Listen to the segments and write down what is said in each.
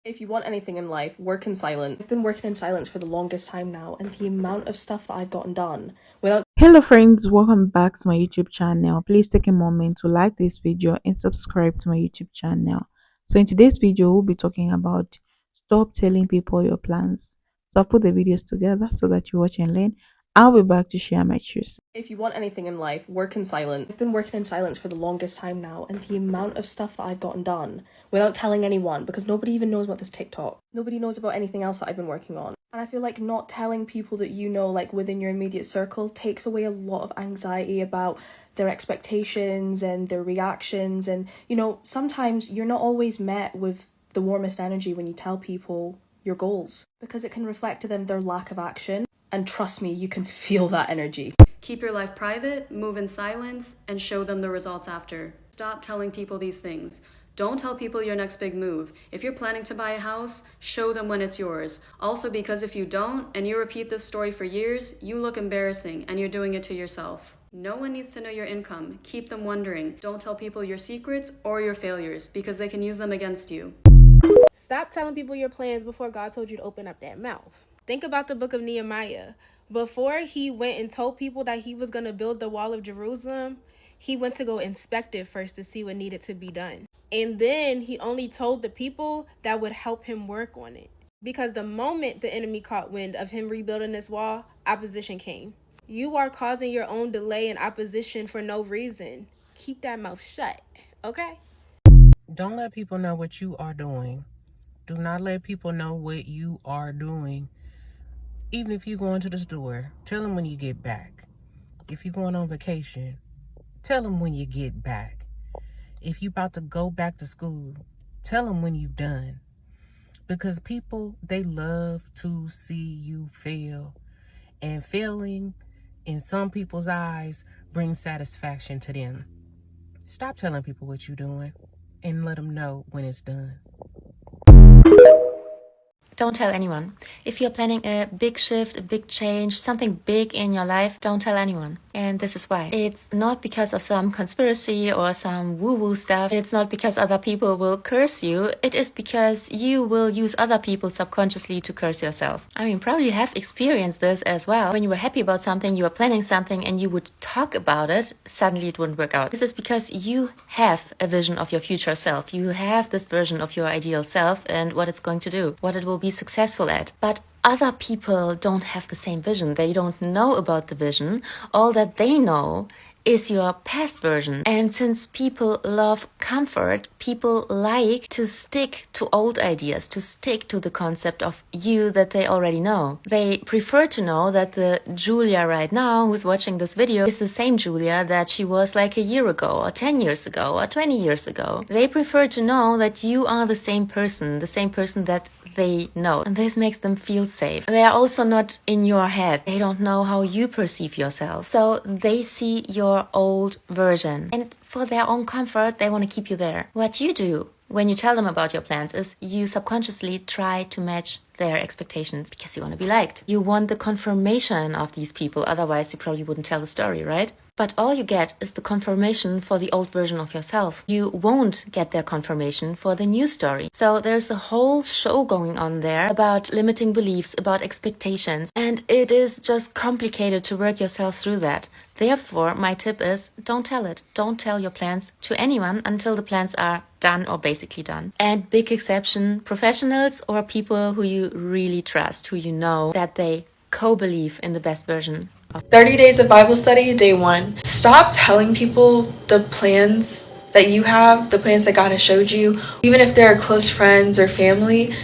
If you want anything in life, work in silence. I've been working in silence for the longest time now, and the amount of stuff that I've gotten done without Hello friends, welcome back to my YouTube channel. Please take a moment to like this video and subscribe to my YouTube channel. So in today's video, we'll be talking about stop telling people your plans. So I'll put the videos together so that you watch and learn. I'll be back to share my truths. if you want anything in life, work in silence. I've been working in silence for the longest time now, and the amount of stuff that I've gotten done without telling anyone, because nobody even knows about this TikTok. Nobody knows about anything else that I've been working on. And I feel like not telling people that you know, like within your immediate circle, takes away a lot of anxiety about their expectations and their reactions. And, sometimes you're not always met with the warmest energy when you tell people your goals, because it can reflect to them their lack of action. And trust me, you can feel that energy. Keep your life private, move in silence, and show them the results after. Stop telling people these things. Don't tell people your next big move. If you're planning to buy a house, show them when it's yours. Also, because if you don't, and you repeat this story for years, you look embarrassing and you're doing it to yourself. No one needs to know your income. Keep them wondering. Don't tell people your secrets or your failures because they can use them against you. Stop telling people your plans before God told you to open up that mouth. Think about the book of Nehemiah. Before he went and told people that he was going to build the wall of Jerusalem, he went to go inspect it first to see what needed to be done. And then he only told the people that would help him work on it. Because the moment the enemy caught wind of him rebuilding this wall, opposition came. You are causing your own delay and opposition for no reason. Keep that mouth shut, okay? Don't let people know what you are doing. Do not let people know what you are doing. Even if you go into the store, tell them when you get back. If you're going on vacation, tell them when you get back. If you're about to go back to school, tell them when you're done. Because people, they love to see you fail. And failing, in some people's eyes, brings satisfaction to them. Stop telling people what you're doing and let them know when it's done. Don't tell anyone. If you're planning a big shift, a big change, something big in your life, don't tell anyone. And this is why. It's not because of some conspiracy or some woo-woo stuff. It's not because other people will curse you. It is because you will use other people subconsciously to curse yourself. I mean, probably you have experienced this as well. When you were happy about something, you were planning something, and you would talk about it, suddenly it wouldn't work out. This is because you have a vision of your future self. You have this version of your ideal self and what it's going to do, what it will be successful at. But other people don't have the same vision. They don't know about the vision. All that they know is your past version. And since people love comfort, people like to stick to old ideas, to stick to the concept of you that they already know. They prefer to know that the Julia right now who's watching this video is the same Julia that she was like a year ago or 10 years ago or 20 years ago. They prefer to know that you are the same person that they know, and this makes them feel safe. They are also not in your head. They don't know how you perceive yourself, so they see your old version, and for their own comfort they want to keep you there. What you do when you tell them about your plans is you subconsciously try to match their expectations because you want to be liked. You want the confirmation of these people, otherwise you probably wouldn't tell the story, right? But all you get is the confirmation for the old version of yourself. You won't get their confirmation for the new story. So there's a whole show going on there about limiting beliefs, about expectations, and it is just complicated to work yourself through that. Therefore, my tip is don't tell it. Don't tell your plans to anyone until the plans are done or basically done. And big exception, professionals or people who you really trust, who you know that they co-believe in the best version. 30 Days of Bible Study, Day 1. Stop telling people the plans that you have, the plans that God has showed you, even if they're close friends or family.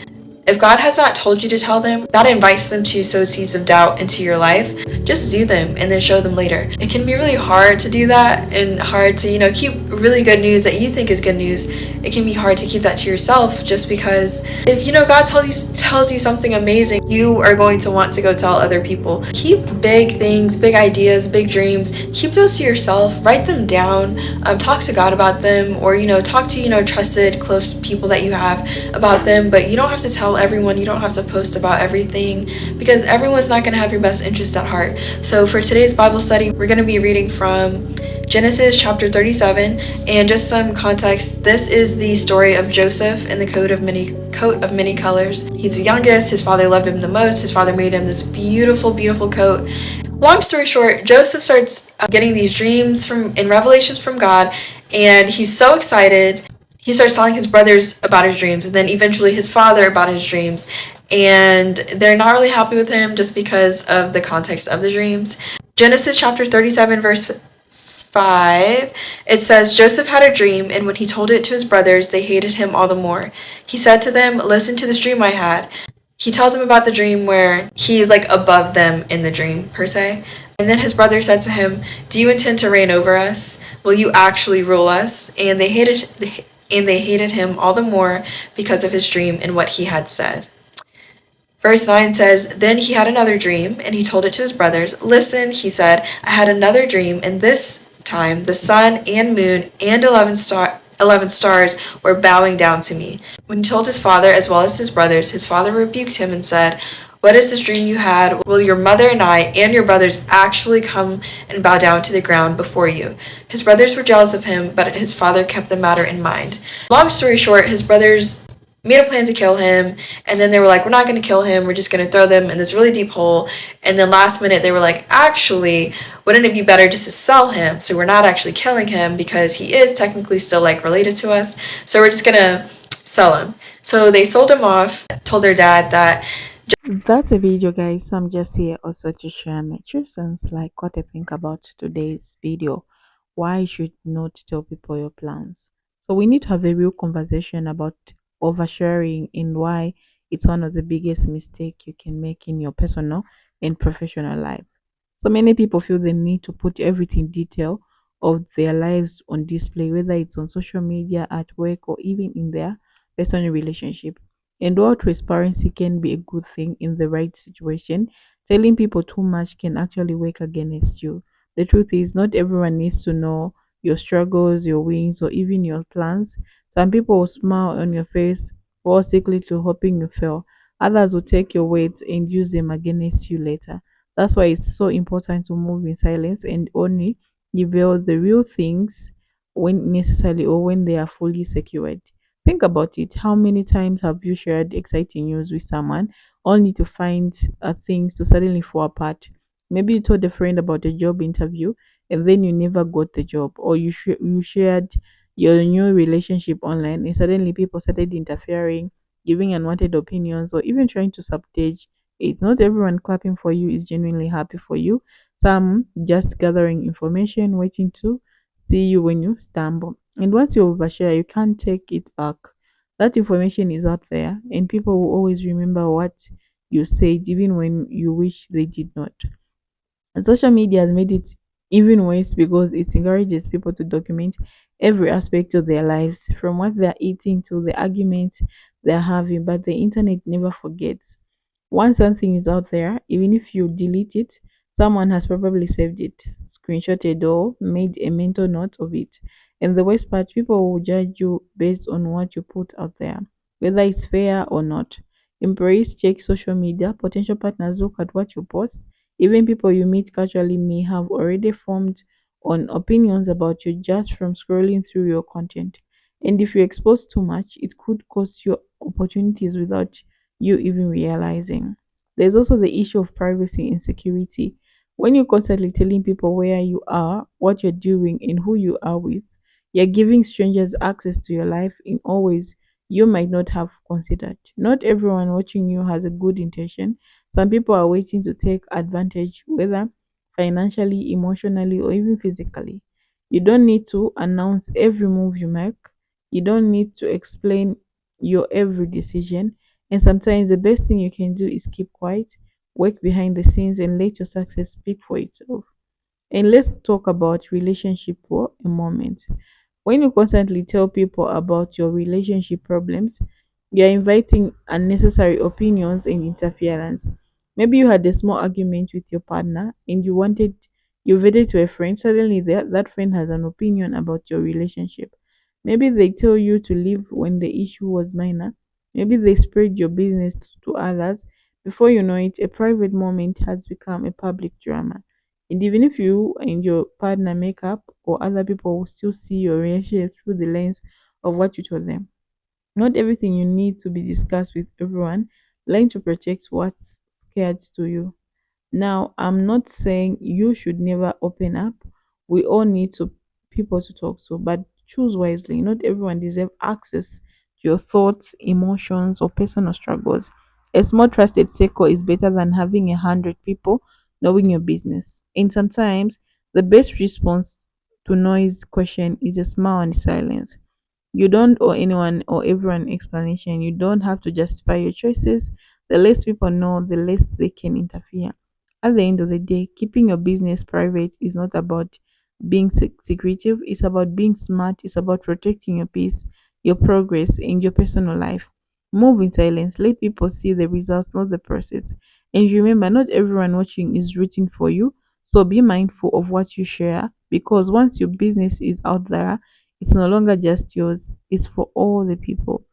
If God has not told you to tell them, that invites them to sow seeds of doubt into your life. Just do them and then show them later. It can be really hard to do that and hard to, keep really good news that you think is good news. It can be hard to keep that to yourself just because if, God tells you something amazing, you are going to want to go tell other people. Keep big things, big ideas, big dreams. Keep those to yourself. Write them down. Talk to God about them or, talk to, trusted, close people that you have about them. But you don't have to tell tell everyone, you don't have to post about everything, because everyone's not going to have your best interest at heart. So for today's Bible study, we're going to be reading from Genesis chapter 37, and just some context, this is the story of Joseph in the coat of many colors. He's the youngest, his father loved him the most, his father made him this beautiful, beautiful coat. Long story short, Joseph starts getting these dreams and revelations from God, and he's so excited. He starts telling his brothers about his dreams, and then eventually his father about his dreams, and they're not really happy with him just because of the context of the dreams. Genesis chapter 37 verse 5, it says, Joseph had a dream, and when he told it to his brothers, they hated him all the more. He said to them, listen to this dream I had. He tells them about the dream where he's like above them in the dream, per se. And then his brother said to him, do you intend to reign over us? Will you actually rule us? And they hated him all the more because of his dream and what he had said. Verse 9 says, then he had another dream, and he told it to his brothers. Listen, he said, I had another dream, and this time the sun and moon and 11 stars were bowing down to me. When he told his father as well as his brothers, his father rebuked him and said, what is this dream you had? Will your mother and I and your brothers actually come and bow down to the ground before you? His brothers were jealous of him, but his father kept the matter in mind. Long story short, his brothers made a plan to kill him, and then they were like, we're not going to kill him, we're just going to throw them in this really deep hole. And then last minute they were like, actually, wouldn't it be better just to sell him, so we're not actually killing him because he is technically still like related to us, so we're just going to sell him. So they sold him off, told their dad that. That's a video, guys. So I'm just here also to share my 2 cents, like what I think about today's video. Why you should not tell people your plans. So we need to have a real conversation about oversharing and why it's one of the biggest mistake you can make in your personal and professional life. So many people feel the need to put everything detail of their lives on display, whether it's on social media, at work, or even in their personal relationship. And while transparency can be a good thing in the right situation, telling people too much can actually work against you. The truth is, not everyone needs to know your struggles, your wins, or even your plans. Some people will smile on your face while secretly hoping you fail. Others will take your words and use them against you later. That's why it's so important to move in silence and only reveal the real things when necessary or when they are fully secured. Think about it. How many times have you shared exciting news with someone only to find things to suddenly fall apart? Maybe you told a friend about a job interview and then you never got the job, or you shared your new relationship online and suddenly people started interfering, giving unwanted opinions, or even trying to sabotage it. Not everyone clapping for you is genuinely happy for you. Some just gathering information, waiting to see you when you stumble. And once you overshare, you can't take it back. That information is out there, and people will always remember what you said, even when you wish they did not. And social media has made it even worse because it encourages people to document every aspect of their lives, from what they're eating to the arguments they're having. But the internet never forgets. Once something is out there, even if you delete it, someone has probably saved it, screenshotted, or made a mental note of it. And the worst part, people will judge you based on what you put out there, whether it's fair or not. Employees check social media, potential partners look at what you post, even people you meet casually may have already formed on opinions about you just from scrolling through your content. And if you expose too much, it could cost you opportunities without you even realizing. There's also the issue of privacy and security. When you're constantly telling people where you are, what you're doing, and who you are with, you're giving strangers access to your life in all ways you might not have considered. Not everyone watching you has a good intention. Some people are waiting to take advantage, whether financially, emotionally, or even physically. You don't need to announce every move you make. You don't need to explain your every decision. And sometimes the best thing you can do is keep quiet, work behind the scenes, and let your success speak for itself. And let's talk about relationship for a moment. When you constantly tell people about your relationship problems, you're inviting unnecessary opinions and interference. Maybe you had a small argument with your partner and you vented to a friend. Suddenly that friend has an opinion about your relationship. Maybe they tell you to leave when the issue was minor, Maybe they spread your business to others. Before you know it, a private moment has become a public drama. And even if you and your partner make up, or other people will still see your relationship through the lens of what you told them. Not everything you need to be discussed with everyone. Learn to protect what's scared to you. Now, I'm not saying you should never open up. We all need to people to talk to, but choose wisely. Not everyone deserves access to your thoughts, emotions, or personal struggles. A small trusted circle is better than having 100 people knowing your business. And sometimes the best response to noise question is a smile and silence. You don't owe anyone or everyone explanation. You don't have to justify your choices. The less people know, the less they can interfere. At the end of the day, keeping your business private is not about being secretive. It's about being smart. It's about protecting your peace, your progress, and your personal life. Move in silence. Let people see the results, not the process. And remember, not everyone watching is rooting for you. So be mindful of what you share, because once your business is out there, it's no longer just yours, it's for all the people.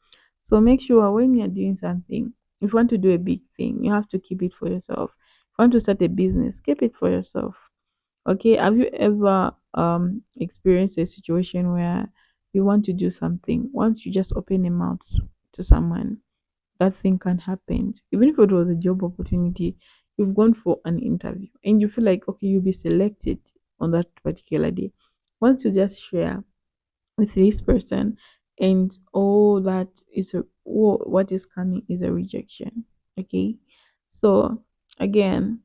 So make sure when you're doing something, if you want to do a big thing, you have to keep it for yourself. If you want to start a business, keep it for yourself. Okay, have you ever experienced a situation where you want to do something, once you just open a mouth to someone, that thing can happen? Even if it was a job opportunity, you've gone for an interview and you feel like, okay, you'll be selected on that particular day. Once you just share with this person, and all that is what is coming is a rejection. Okay, so again,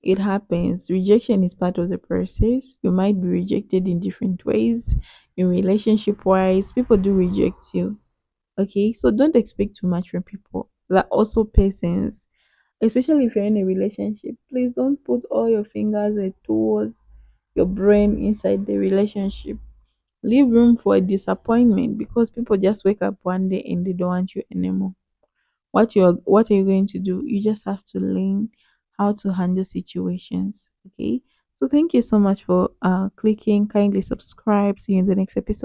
it happens. Rejection is part of the process. You might be rejected in different ways. In relationship wise, people do reject you. Okay, so don't expect too much from people. That also persons, especially if you're in a relationship. Please don't put all your fingers and towards your brain inside the relationship. Leave room for a disappointment, because people just wake up one day and they don't want you anymore. What are you going to do? You just have to learn how to handle situations. Okay. So thank you so much for clicking. Kindly subscribe. See you in the next episode.